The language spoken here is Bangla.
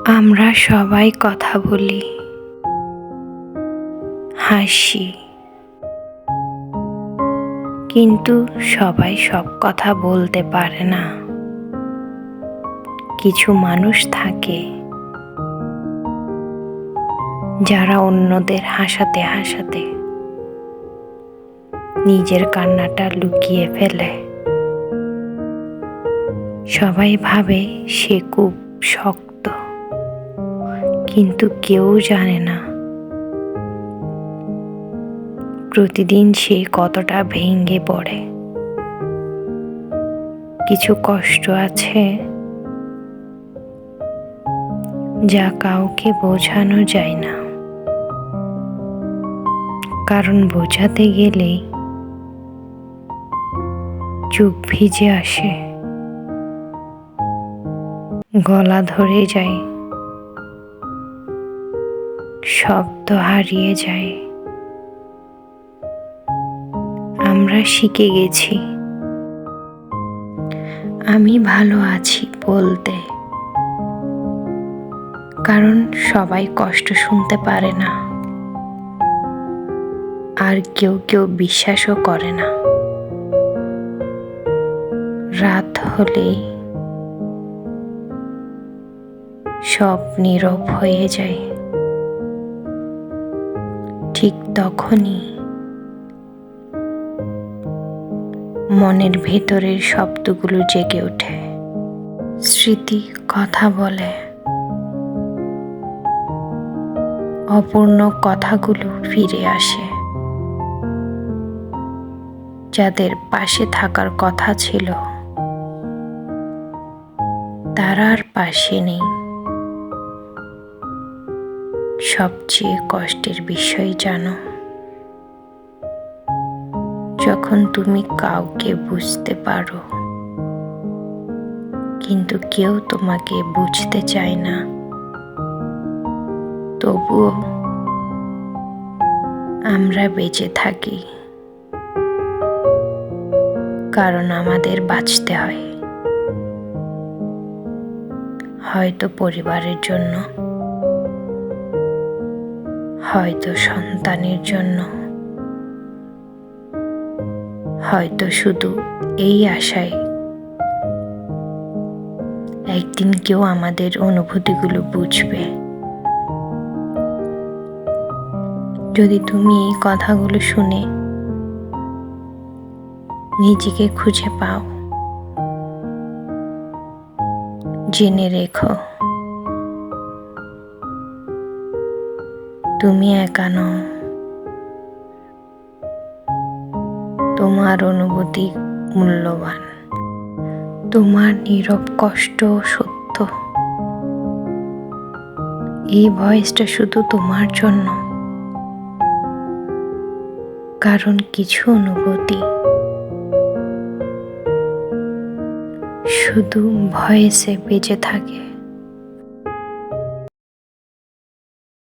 আমরা সবাই কথা বলি, হাসি, কিন্তু সবাই সব কথা বলতে পারে না। কিছু মানুষ থাকে যারা অন্যদের হাসাতে হাসাতে নিজের কান্নাটা লুকিয়ে ফেলে। সবাই ভাবে সে খুব শক্ত, কিন্তু কেউ জানে না প্রতিদিন সে কতটা ভেঙে পড়ে। কিছু কষ্ট আছে যা কাউকে বোঝানো যায় না, কারণ বোঝাতে গেলেই চোখ ভিজে আসে, গলা ধরে যায়, শব্দ হারিয়ে যায়। আমরা শিখে গেছি আমি ভালো আছি বলতে, কারণ সবাই কষ্ট শুনতে পারে না, আর কেউ কেউ বিশ্বাসও করে না। রাত হলেই সব নীরব হয়ে যায়, ঠিক তখনই মনের ভেতরের শব্দগুলো জেগে ওঠে। স্মৃতি কথা বলে, অপূর্ণ কথাগুলো ফিরে আসে। যাদের পাশে থাকার কথা ছিল তারা আর পাশে নেই। সবচেয়ে কষ্টের বিষয় জানো, যখন তুমি কাউকে বুঝতে পারো কিন্তু কেউ তোমাকে বুঝতে চায় না, তবুও আমরা বেঁচে থাকি, কারণ আমাদের বাঁচতে হয়। হয়তো পরিবারের জন্য, হয়তো সন্তানের জন্য, হয়তো শুধু এই আশায় একদিন কেউ আমাদের অনুভূতিগুলো বুঝবে। যদি তুমি এই কথাগুলো শুনে নিজেকে খুঁজে পাও, জেনে রেখো তুমি একা নও। তোমার অনুভূতি মূল্যবান, তোমার নীরব কষ্ট সত্য। এই ভয়েসটা শুধু তোমার জন্য, কারণ কিছু অনুভূতি শুধু ভয়েসে বেঁচে থাকে।